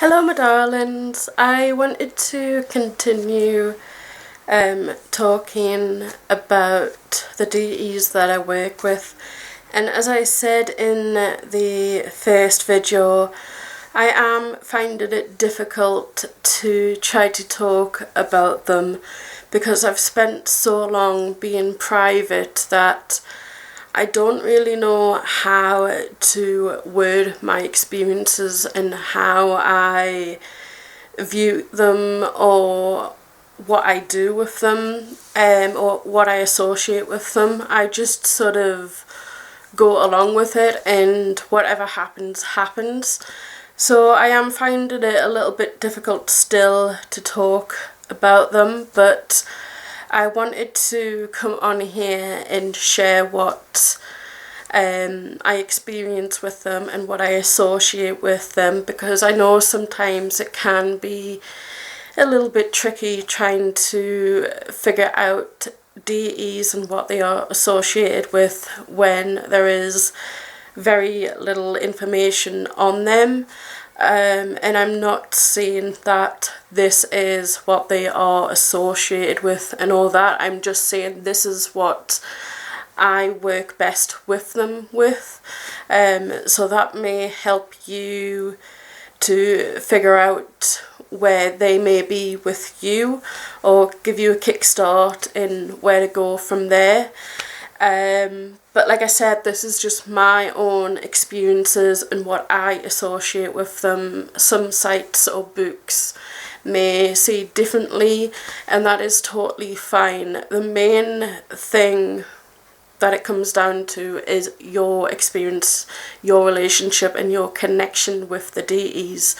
Hello, my darlings. I wanted to continue talking about the deities that I work with. And as I said in the first video, I am finding it difficult to try to talk about them because I've spent so long being private that I don't really know how to word my experiences and how I view them or what I do with them or what I associate with them. I just sort of go along with it and whatever happens, happens. So I am finding it a little bit difficult still to talk about them, but I wanted to come on here and share what I experience with them and what I associate with them, because I know sometimes it can be a little bit tricky trying to figure out deities and what they are associated with when there is very little information on them. And I'm not saying that this is what they are associated with and all that. I'm just saying this is what I work best with them with. So that may help you to figure out where they may be with you or give you a kickstart in where to go from there. But like I said, this is just my own experiences and what I associate with them. Some sites or books may see differently, and that is totally fine. The main thing that it comes down to is your experience, your relationship and your connection with the deities.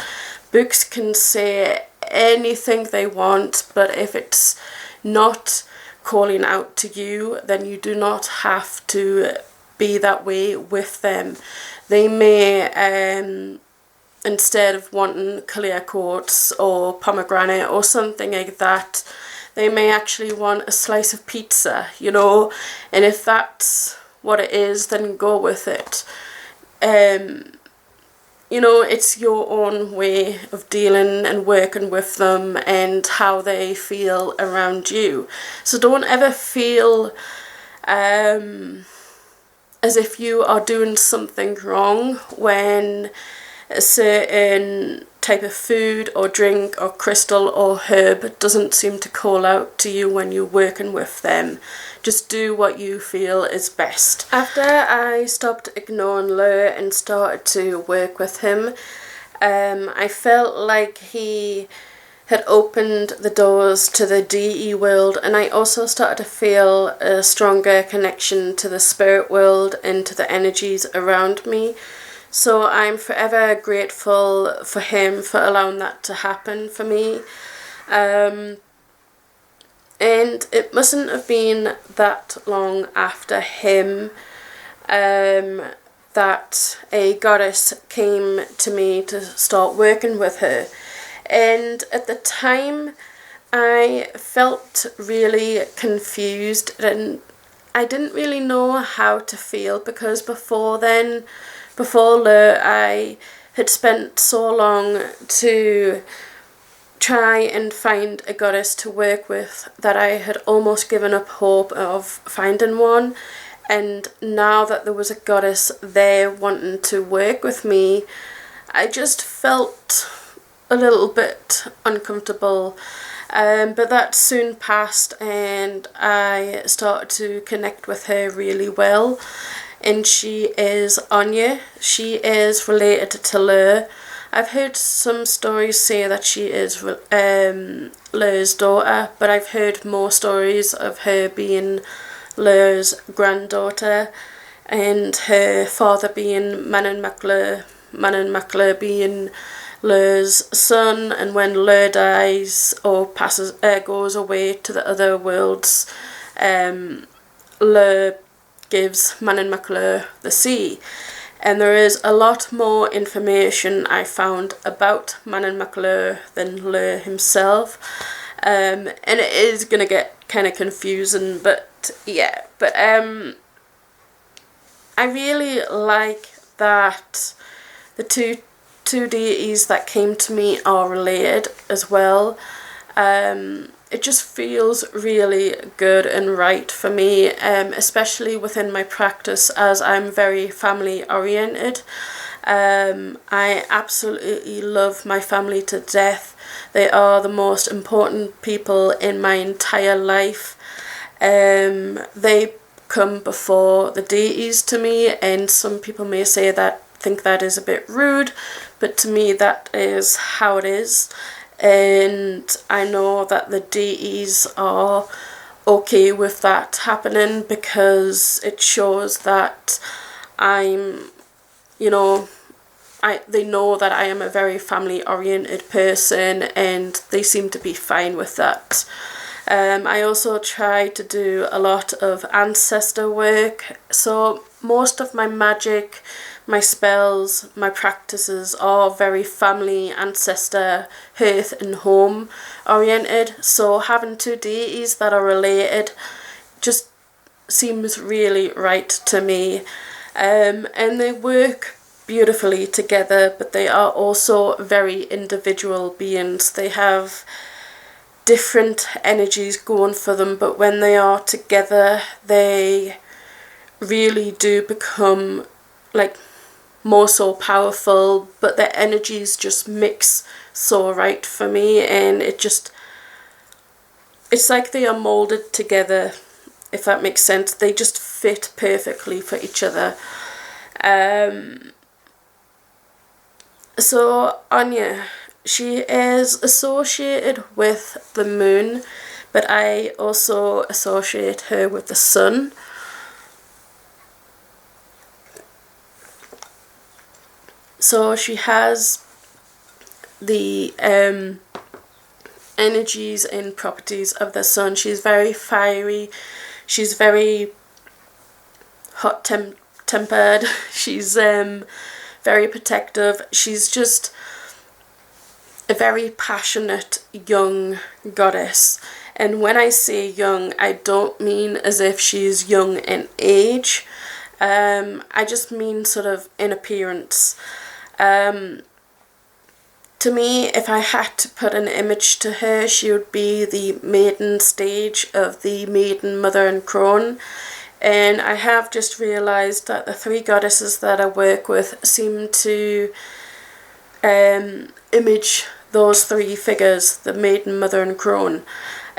Books can say anything they want, but if it's not calling out to you, then you do not have to be that way with them. They may, instead of wanting clear quartz or pomegranate or something like that, they may actually want a slice of pizza, and if that's what it is, then go with it. It's your own way of dealing and working with them and how they feel around you. So don't ever feel as if you are doing something wrong when a certain type of food or drink or crystal or herb doesn't seem to call out to you when you're working with them. Just do what you feel is best. After I stopped ignoring Lur and started to work with him, I felt like he had opened the doors to the DE world, and I also started to feel a stronger connection to the spirit world and to the energies around me. So I'm forever grateful for him for allowing that to happen for me. And it mustn't have been that long after him that a goddess came to me to start working with her. And at the time, I felt really confused and I didn't really know how to feel, because before Lur, I had spent so long to try and find a goddess to work with that I had almost given up hope of finding one. And now that there was a goddess there wanting to work with me, I just felt a little bit uncomfortable. But that soon passed and I started to connect with her really well. And she is Anya. She is related to Lur. I've heard some stories say that she is Lur's daughter, but I've heard more stories of her being Lur's granddaughter and her father being Manan Maclur being Lur's son, and when Lur dies or goes away to the other worlds, Lur gives Manan Maclur the sea. And there is a lot more information I found about Manan Maclur than Lur himself. And it is going to get kind of confusing, but yeah. But I really like that the two two deities that came to me are related as well. It just feels really good and right for me, especially within my practice, as I'm very family oriented. I absolutely love my family to death. They are the most important people in my entire life. They come before the deities to me, and some people may say that, think that is a bit rude, but to me that is how it is. And I know that the deities are okay with that happening, because it shows that I'm, you know, they know that I am a very family oriented person, and they seem to be fine with that. I also try to do a lot of ancestor work, so most of my magic, my spells, my practices are very family, ancestor, hearth and home oriented. So having two deities that are related just seems really right to me. And they work beautifully together, but they are also very individual beings. They have different energies going for them, but when they are together, they really do become like more so powerful, but their energies just mix so right for me, and it's like they are molded together, if that makes sense. They just fit perfectly for each other. So Anya, she is associated with the moon, but I also associate her with the sun. So she has the energies and properties of the sun. She's very fiery. She's very hot-tempered. She's very protective. She's just a very passionate young goddess. And when I say young, I don't mean as if she's young in age. I just mean sort of in appearance. To me, if I had to put an image to her, she would be the maiden stage of the maiden, mother and crone. And I have just realised that the three goddesses that I work with seem to image those three figures, the maiden, mother and crone.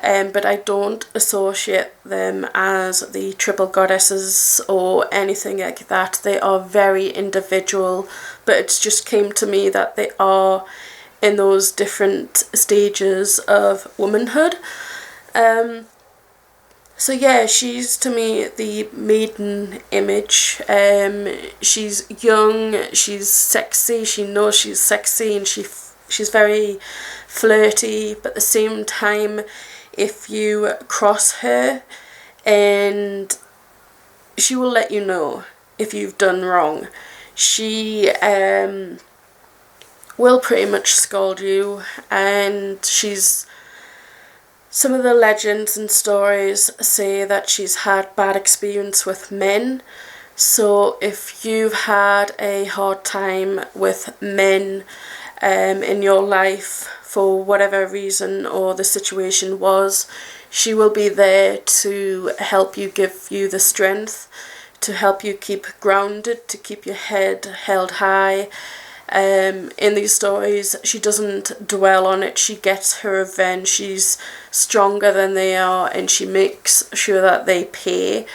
But I don't associate them as the triple goddesses or anything like that. They are very individual, but it's just came to me that they are in those different stages of womanhood. So yeah, she's to me the maiden image. She's young, she's sexy, she knows she's sexy, and she's very flirty, but at the same time, if you cross her, and she will let you know if you've done wrong. She will pretty much scold you, and some of the legends and stories say that she's had bad experience with men. So if you've had a hard time with men in your life for whatever reason or the situation was, she will be there to help you, give you the strength, to help you keep grounded, to keep your head held high. In these stories, she doesn't dwell on it. She gets her revenge. She's stronger than they are, and she makes sure that they pay.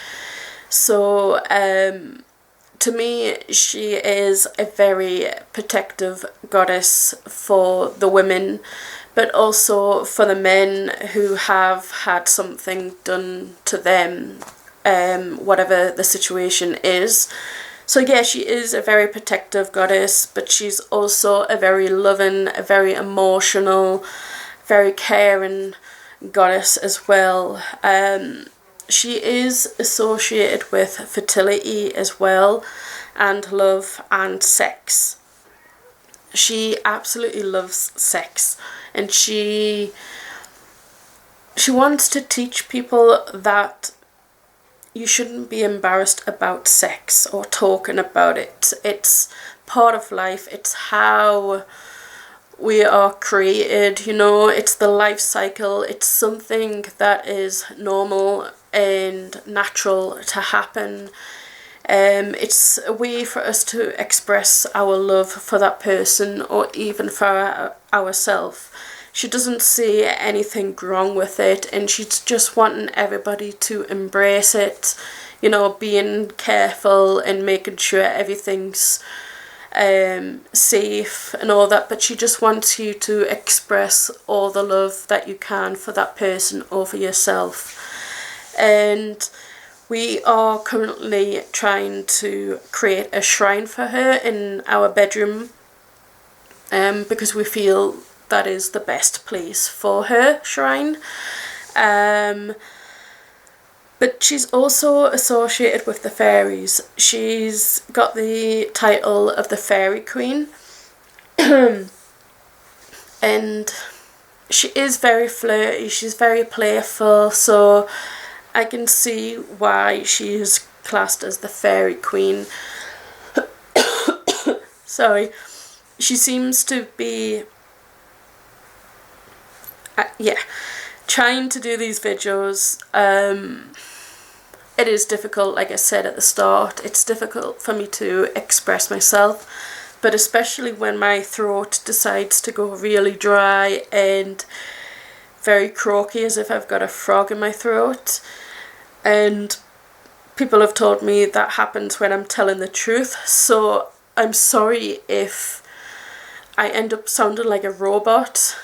So to me, she is a very protective goddess for the women, but also for the men who have had something done to them, whatever the situation is. So yeah, she is a very protective goddess, but she's also a very loving, a very emotional, very caring goddess as well. She is associated with fertility as well, and love and sex. She absolutely loves sex, and she wants to teach people that you shouldn't be embarrassed about sex or talking about it. It's part of life. It's how we are created, you know, it's the life cycle. It's something that is normal and natural to happen. It's a way for us to express our love for that person, or even for ourselves. She doesn't see anything wrong with it, and she's just wanting everybody to embrace it, you know, being careful and making sure everything's safe and all that. But she just wants you to express all the love that you can for that person or for yourself. And we are currently trying to create a shrine for her in our bedroom, because we feel that is the best place for her shrine. But she's also associated with the fairies. She's got the title of the Fairy Queen. And she is very flirty, she's very playful, so I can see why she is classed as the Fairy Queen. Sorry. She seems to be trying to do these videos. It is difficult, like I said at the start. It's difficult for me to express myself, but especially when my throat decides to go really dry and very croaky, as if I've got a frog in my throat. And people have told me that happens when I'm telling the truth, so I'm sorry if I end up sounding like a robot.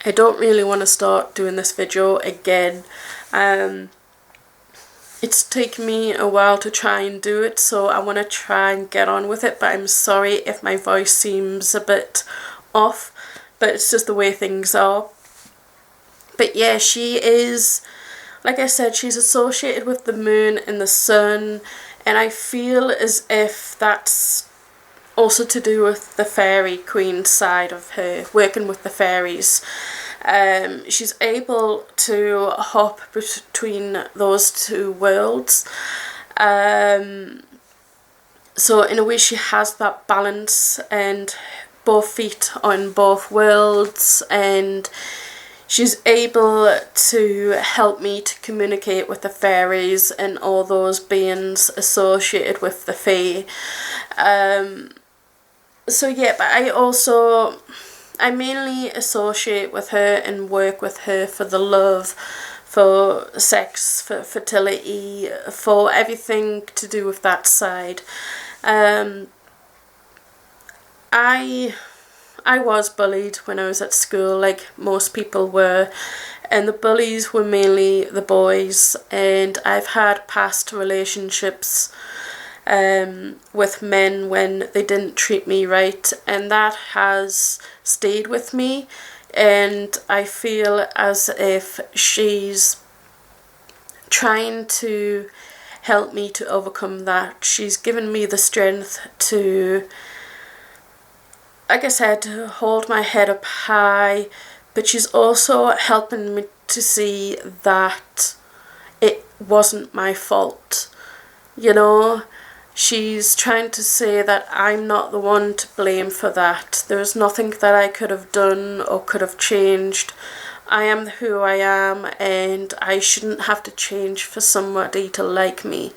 I don't really want to start doing this video again. It's taken me a while to try and do it, so I want to try and get on with it, but I'm sorry if my voice seems a bit off, but it's just the way things are. But yeah, she is, like I said, she's associated with the moon and the sun, and I feel as if that's also to do with the Fairy Queen side of her, working with the fairies. She's able to hop between those two worlds. So in a way she has that balance, and both feet on both worlds, and she's able to help me to communicate with the fairies and all those beings associated with the fae. So yeah, but I mainly associate with her and work with her for the love, for sex, for fertility, for everything to do with that side. I was bullied when I was at school, like most people were, and the bullies were mainly the boys, and I've had past relationships with men when they didn't treat me right, and that has stayed with me, and I feel as if she's trying to help me to overcome that. She's given me the strength to, like I said, to hold my head up high, but she's also helping me to see that it wasn't my fault, you know. She's trying to say that I'm not the one to blame for that. There's nothing that I could have done or could have changed. I am who I am, and I shouldn't have to change for somebody to like me.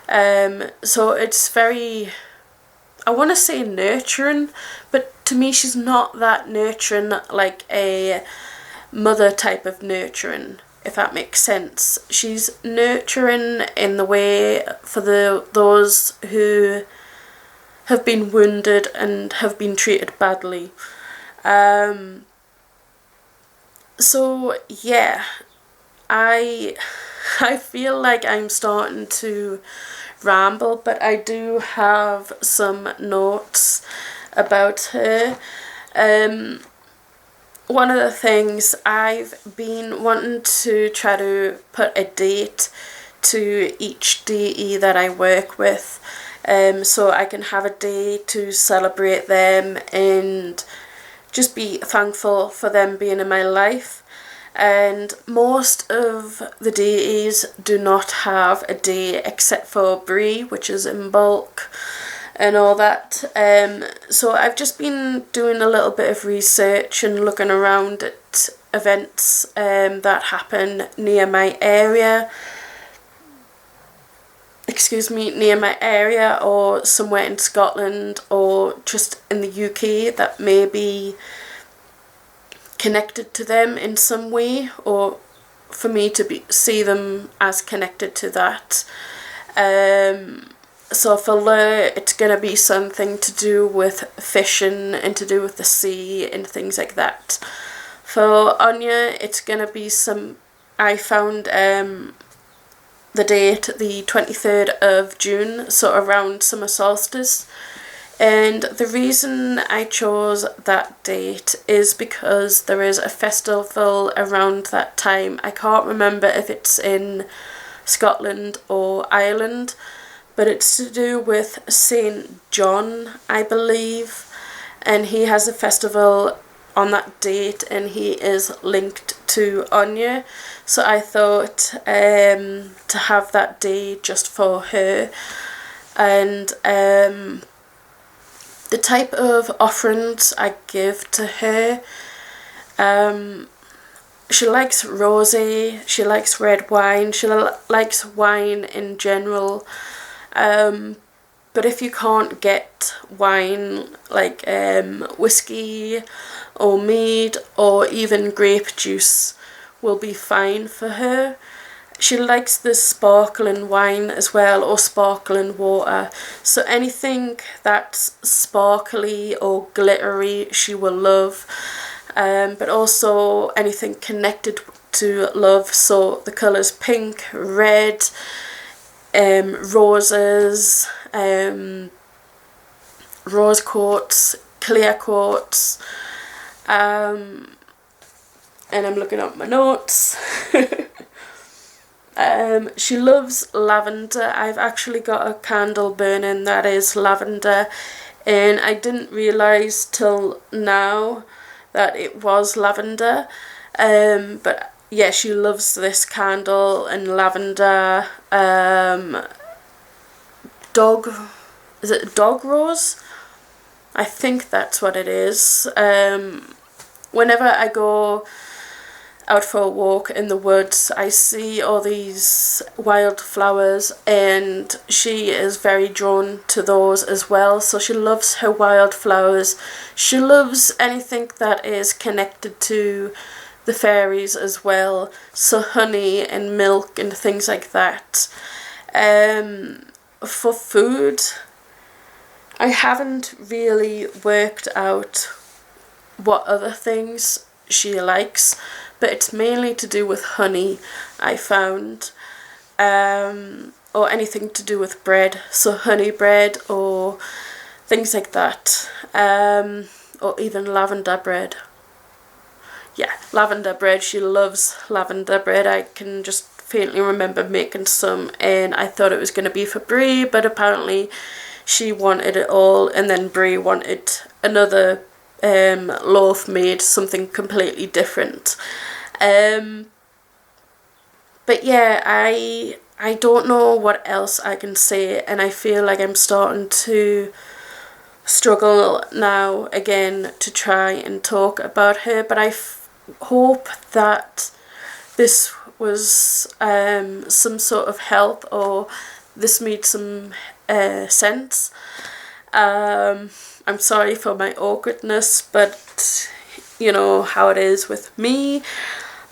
So it's very, I want to say nurturing, but to me she's not that nurturing, like a mother type of nurturing, if that makes sense. She's nurturing in the way for those who have been wounded and have been treated badly. So yeah, I feel like I'm starting to ramble, but I do have some notes about her. One of the things, I've been wanting to try to put a date to each DE that I work with, so I can have a day to celebrate them and just be thankful for them being in my life. and most of the deities do not have a day except for Brie, which is in bulk and all that. So I've just been doing a little bit of research and looking around at events that happen near my area. Near my area, or somewhere in Scotland, or just in the UK that may be connected to them in some way, or for me to see them as connected to that. So for Lur, it's going to be something to do with fishing and to do with the sea and things like that. For Anya, it's going to be I found the date, the 23rd of June, so around summer solstice. And the reason I chose that date is because there is a festival around that time. I can't remember if it's in Scotland or Ireland, but it's to do with Saint John, I believe, and he has a festival on that date, and he is linked to Anya. So I thought to have that day just for her. And the type of offerings I give to her, she likes rosé, she likes red wine, she likes wine in general. But if you can't get wine, like whiskey or mead or even grape juice will be fine for her. She likes the sparkling wine as well, or sparkling water. So anything that's sparkly or glittery she will love. But also anything connected to love. So the colours pink, red, roses, rose quartz, clear quartz, and I'm looking up my notes. She loves lavender. I've actually got a candle burning that is lavender, and I didn't realise till now that it was lavender. But yeah, she loves this candle and lavender. Is it dog rose? I think that's what it is. Whenever I go out for a walk in the woods, I see all these wildflowers, and she is very drawn to those as well. So she loves her wildflowers. She loves anything that is connected to the fairies as well, so honey and milk and things like that. For food, I haven't really worked out what other things she likes, but it's mainly to do with honey, I found, or anything to do with bread, so honey bread or things like that, or even lavender bread. Yeah, lavender bread, she loves lavender bread. I can just faintly remember making some, and I thought it was going to be for Brie, but apparently she wanted it all, and then Brie wanted another loaf made, something completely different. But yeah, I don't know what else I can say, and I feel like I'm starting to struggle now again to try and talk about her, but I hope that this was some sort of help, or this made some sense. I'm sorry for my awkwardness, but you know how it is with me,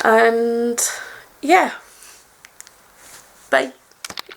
and yeah, bye.